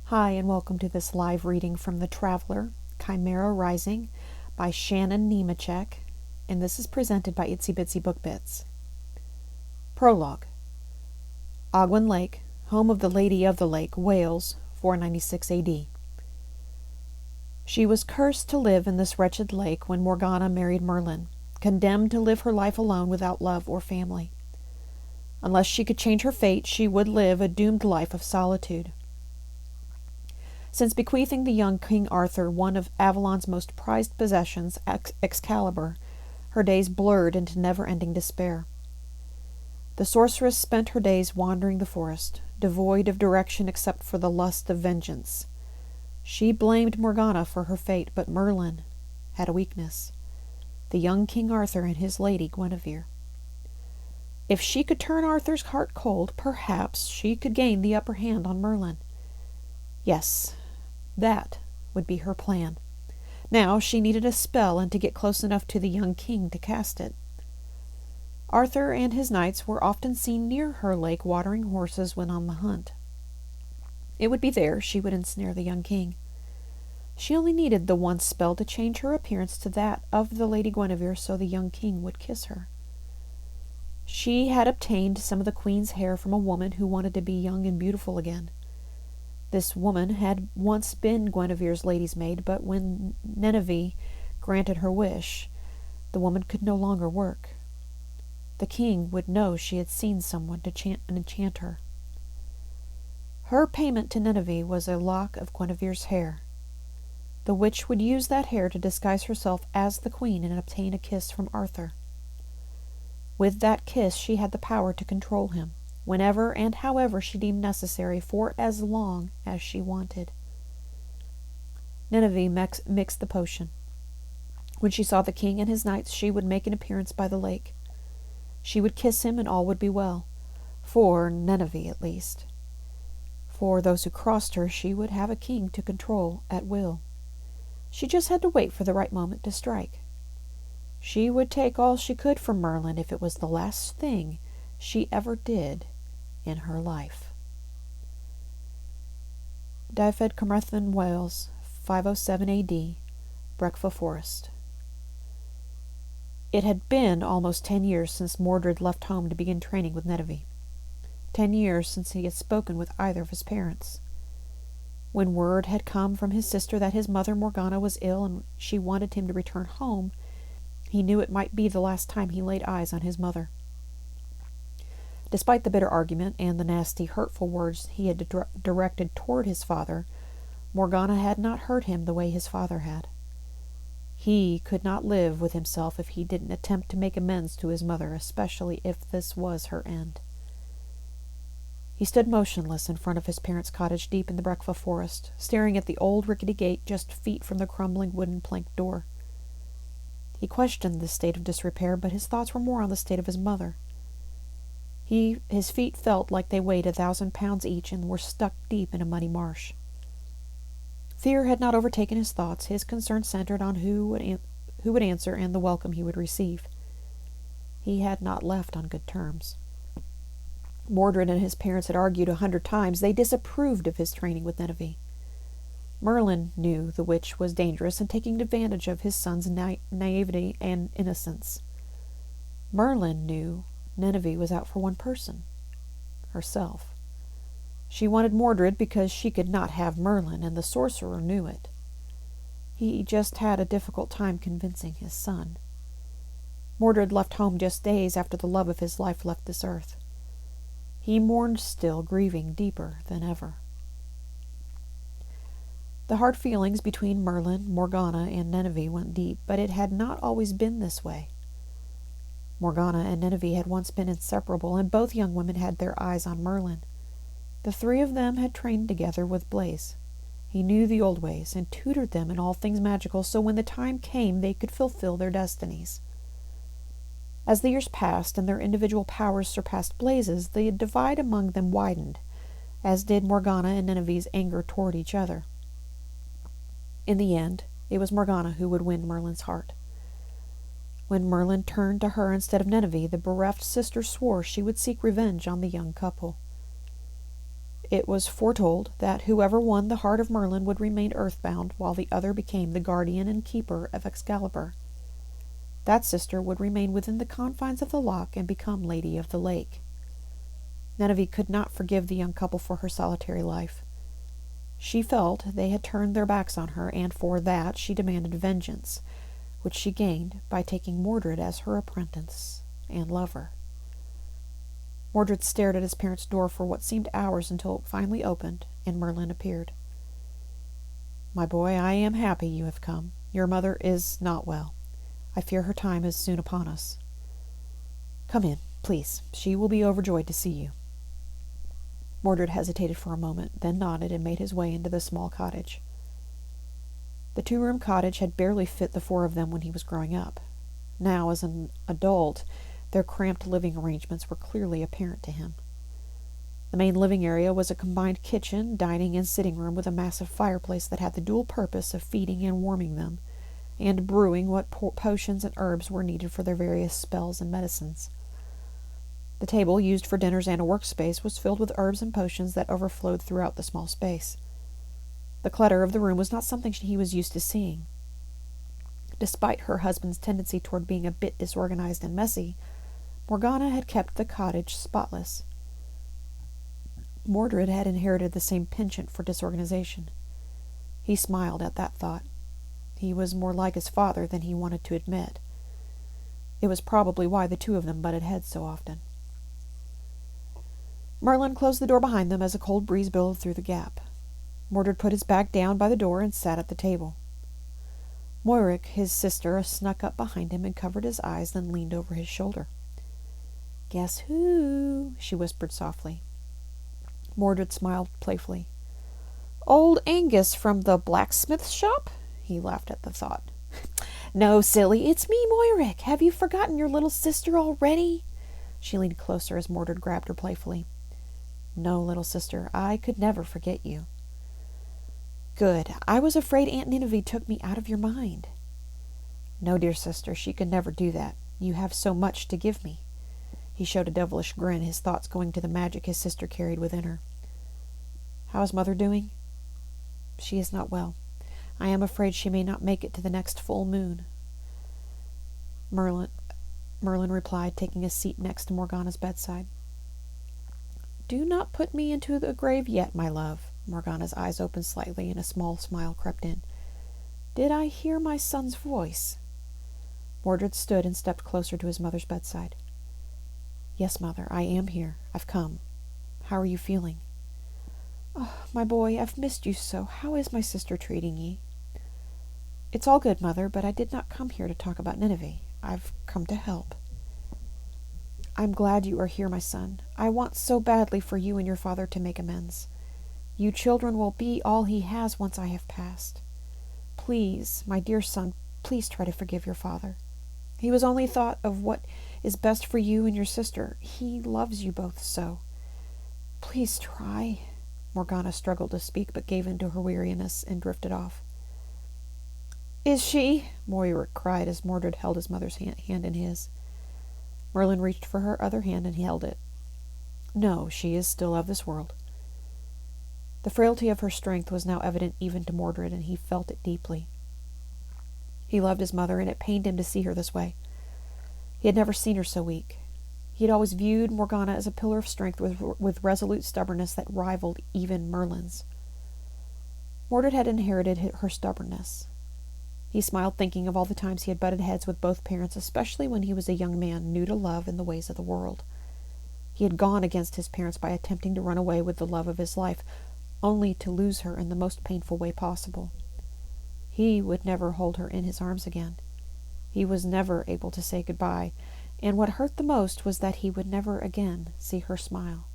Hi, and welcome to this live reading from The Traveler, Chimera Rising by Shannon Nemechek, and this is presented by Itsy Bitsy Book Bits. Prologue. Ogwen Lake, home of the Lady of the Lake, Wales, 496 AD. She was cursed to live in this wretched lake when Morgana married Merlin, condemned to live her life alone without love or family. Unless she could change her fate, she would live a doomed life of solitude. Since bequeathing the young King Arthur one of Avalon's most prized possessions, Excalibur, her days blurred into never-ending despair. The sorceress spent her days wandering the forest, devoid of direction except for the lust of vengeance. She blamed Morgana for her fate, but Merlin had a weakness: the young King Arthur and his lady Guinevere. If she could turn Arthur's heart cold, perhaps she could gain the upper hand on Merlin. Yes, that would be her plan. Now she needed a spell and to get close enough to the young king to cast it. Arthur and his knights were often seen near her lake watering horses when on the hunt. It would be there she would ensnare the young king. She only needed the one spell to change her appearance to that of the Lady Guinevere so the young king would kiss her. She had obtained some of the queen's hair from a woman who wanted to be young and beautiful again. This woman had once been Guinevere's lady's maid, but when Nemechek granted her wish, the woman could no longer work. The king would know she had seen someone to enchant her. Her payment to Nemechek was a lock of Guinevere's hair. The witch would use that hair to disguise herself as the queen and obtain a kiss from Arthur. With that kiss she had the power to control him, whenever and however she deemed necessary, for as long as she wanted. Nemechek mixed the potion. When she saw the king and his knights, she would make an appearance by the lake. She would kiss him and all would be well, for Nemechek at least. For those who crossed her, she would have a king to control at will. She just had to wait for the right moment to strike. She would take all she could from Merlin if it was the last thing she ever did in her life. Dyfed Carmarthen, Wales, 507 AD, Brecfa Forest. It had been almost 10 years since Mordred left home to begin training with Nemechek. 10 years since he had spoken with either of his parents. When word had come from his sister that his mother Morgana was ill and she wanted him to return home, he knew it might be the last time he laid eyes on his mother. Despite the bitter argument and the nasty, hurtful words he had directed toward his father, Morgana had not hurt him the way his father had. He could not live with himself if he didn't attempt to make amends to his mother, especially if this was her end. He stood motionless in front of his parents' cottage deep in the Brecfa forest, staring at the old rickety gate just feet from the crumbling wooden plank door. He questioned this state of disrepair, but his thoughts were more on the state of his mother. His feet felt like they weighed 1,000 pounds each and were stuck deep in a muddy marsh. Fear had not overtaken his thoughts. His concern centered on who would answer and the welcome he would receive. He had not left on good terms. Mordred and his parents had argued 100 times. They disapproved of his training with Nemechek. Merlin knew the witch was dangerous and taking advantage of his son's naivety and innocence. Merlin knew Nemechek was out for one person: herself. She wanted Mordred because she could not have Merlin, and the sorcerer knew it. He just had a difficult time convincing his son. Mordred left home just days after the love of his life left this earth. He mourned still, grieving deeper than ever. The hard feelings between Merlin, Morgana, and Nemechek went deep, but it had not always been this way. Morgana and Nemechek had once been inseparable, and both young women had their eyes on Merlin. The three of them had trained together with Blaise. He knew the old ways and tutored them in all things magical, so when the time came they could fulfill their destinies. As the years passed and their individual powers surpassed Blaise's, the divide among them widened, as did Morgana and Nemechek's anger toward each other. In the end, it was Morgana who would win Merlin's heart. When Merlin turned to her instead of Nemechek, the bereft sister swore she would seek revenge on the young couple. it was foretold that whoever won the heart of Merlin would remain earthbound, while the other became the guardian and keeper of Excalibur. That sister would remain within the confines of the loch and become Lady of the Lake. Nineveh could not forgive the young couple for her solitary life. She felt they had turned their backs on her, and for that she demanded vengeance, which she gained by taking Mordred as her apprentice and lover. Mordred stared at his parents' door for what seemed hours until it finally opened, and Merlin appeared. "My boy, I am happy you have come. Your mother is not well. I fear her time is soon upon us. Come in, please. She will be overjoyed to see you." Mordred hesitated for a moment, then nodded and made his way into the small cottage. The 2-room cottage had barely fit the 4 of them when he was growing up. Now, as an adult, their cramped living arrangements were clearly apparent to him. The main living area was a combined kitchen, dining, and sitting room with a massive fireplace that had the dual purpose of feeding and warming them, and brewing what potions and herbs were needed for their various spells and medicines. The table, used for dinners and a workspace, was filled with herbs and potions that overflowed throughout the small space. The clutter of the room was not something he was used to seeing. Despite her husband's tendency toward being a bit disorganized and messy, Morgana had kept the cottage spotless. Mordred had inherited the same penchant for disorganization. He smiled at that thought. He was more like his father than he wanted to admit. It was probably why the 2 of them butted heads so often. Merlin closed the door behind them as a cold breeze billowed through the gap. Mordred put his bag down by the door and sat at the table. Moiric, his sister, snuck up behind him and covered his eyes, then leaned over his shoulder. "Guess who?" she whispered softly. Mordred smiled playfully. "Old Angus from the blacksmith shop?" He laughed at the thought. "No, silly, it's me, Moiric. Have you forgotten your little sister already?" She leaned closer as Mordred grabbed her playfully. "No, little sister, I could never forget you." "Good. I was afraid Aunt Nineveh took me out of your mind." "No, dear sister, she could never do that. You have so much to give me." He showed a devilish grin, his thoughts going to the magic his sister carried within her. "How is Mother doing?" "She is not well. I am afraid she may not make it to the next full moon." Merlin replied, taking a seat next to Morgana's bedside. "Do not put me into the grave yet, my love." Morgana's eyes opened slightly, and a small smile crept in. "Did I hear my son's voice?" Mordred stood and stepped closer to his mother's bedside. "Yes, Mother, I am here. I've come. How are you feeling?" "Oh, my boy, I've missed you so. How is my sister treating ye?" "It's all good, Mother, but I did not come here to talk about Nineveh. I've come to help." "I'm glad you are here, my son. I want so badly for you and your father to make amends. You children will be all he has once I have passed. Please, my dear son, please try to forgive your father. He was only thought of what is best for you and your sister. He loves you both so. Please try." Morgana struggled to speak, but gave in to her weariness and drifted off. "Is she?" Moiric cried as Mordred held his mother's hand in his. Merlin reached for her other hand and held it. "No, she is still of this world." The frailty of her strength was now evident even to Mordred, and he felt it deeply. He loved his mother, and it pained him to see her this way. He had never seen her so weak. He had always viewed Morgana as a pillar of strength with resolute stubbornness that rivaled even Merlin's. Mordred had inherited her stubbornness. He smiled, thinking of all the times he had butted heads with both parents, especially when he was a young man new to love and the ways of the world. He had gone against his parents by attempting to run away with the love of his life, only to lose her in the most painful way possible. He would never hold her in his arms again. He was never able to say goodbye, and what hurt the most was that he would never again see her smile.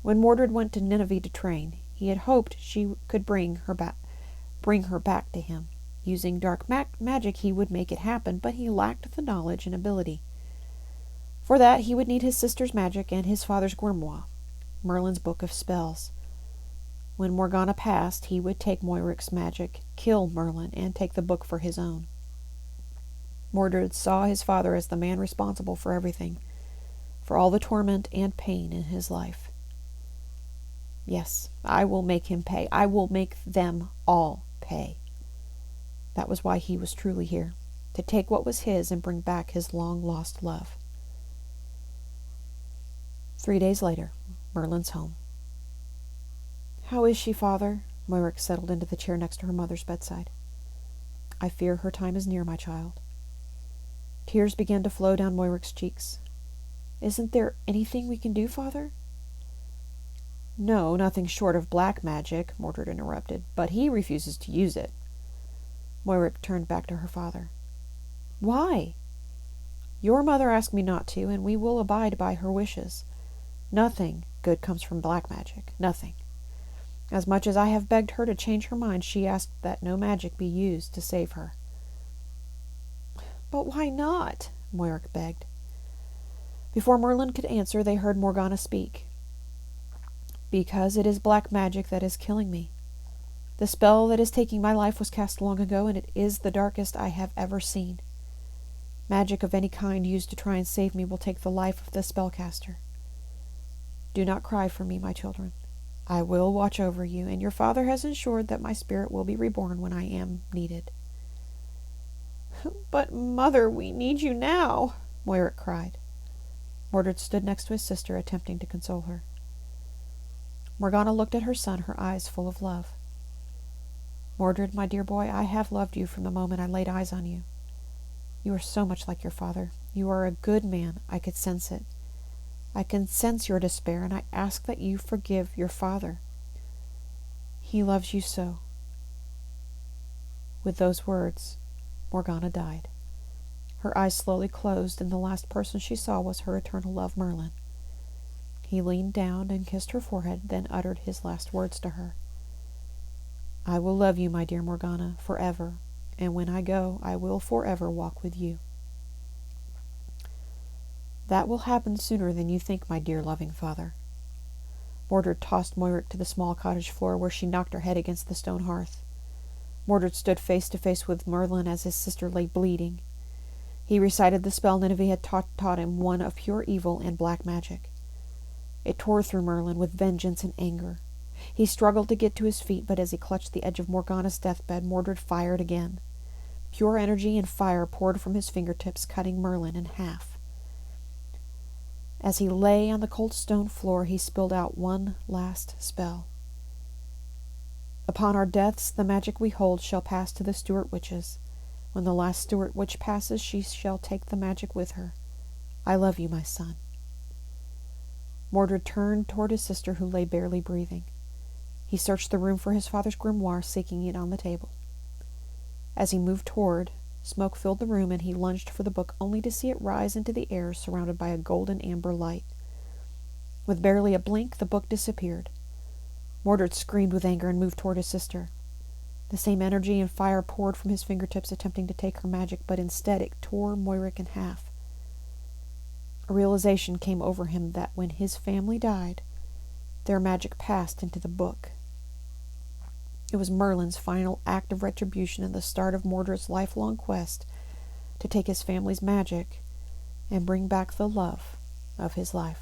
When Mordred went to Nineveh to train, he had hoped she could bring her back to him. Using dark magic, he would make it happen, but he lacked the knowledge and ability. For that, he would need his sister's magic and his father's grimoire, Merlin's book of spells. When Morgana passed, he would take Moiric's magic, kill Merlin, and take the book for his own. Mordred saw his father as the man responsible for everything, for all the torment and pain in his life. Yes, I will make him pay. I will make them all pay. That was why he was truly here, to take what was his and bring back his long-lost love. 3 days later, Merlin's home. "How is she, Father?" Moirick settled into the chair next to her mother's bedside. "I fear her time is near, my child." Tears began to flow down Moirick's cheeks. "Isn't there anything we can do, Father?" "No, nothing short of black magic," Mordred interrupted, "but he refuses to use it." Moirick turned back to her father. "Why?" "Your mother asked me not to, and we will abide by her wishes. Nothing good comes from black magic. Nothing. As much as I have begged her to change her mind, she asked that no magic be used to save her." "But why not?" Moirick begged. Before Merlin could answer, they heard Morgana speak. "Because it is black magic that is killing me. The spell that is taking my life was cast long ago, and it is the darkest I have ever seen. Magic of any kind used to try and save me will take the life of the spellcaster. Do not cry for me, my children. I will watch over you, and your father has ensured that my spirit will be reborn when I am needed." "But, Mother, we need you now," Moirick cried. Mordred stood next to his sister, attempting to console her. Morgana looked at her son, her eyes full of love. "Mordred, my dear boy, I have loved you from the moment I laid eyes on you. You are so much like your father. You are a good man. I could sense it. I can sense your despair, and I ask that you forgive your father. He loves you so." With those words, Morgana died. Her eyes slowly closed, and the last person she saw was her eternal love, Merlin. He leaned down and kissed her forehead, then uttered his last words to her. "I will love you, my dear Morgana, forever, and when I go, I will forever walk with you." "That will happen sooner than you think, my dear loving father." Mordred tossed Moirick to the small cottage floor, where she knocked her head against the stone hearth. Mordred stood face to face with Merlin as his sister lay bleeding. He recited the spell Nineveh had taught him, one of pure evil and black magic. It tore through Merlin with vengeance and anger. He struggled to get to his feet, but as he clutched the edge of Morgana's deathbed, Mordred fired again. Pure energy and fire poured from his fingertips, cutting Merlin in half. As he lay on the cold stone floor, he spilled out one last spell. "Upon our deaths, the magic we hold shall pass to the Stewart witches. When the last Stewart witch passes, she shall take the magic with her. I love you, my son." Mordred turned toward his sister, who lay barely breathing. He searched the room for his father's grimoire, seeking it on the table. As he moved toward, smoke filled the room, and he lunged for the book, only to see it rise into the air, surrounded by a golden amber light. With barely a blink, the book disappeared. Mordred screamed with anger and moved toward his sister. The same energy and fire poured from his fingertips, attempting to take her magic, but instead it tore Moirick in half. A realization came over him that when his family died, their magic passed into the book. It was Merlin's final act of retribution and the start of Mordred's lifelong quest to take his family's magic and bring back the love of his life.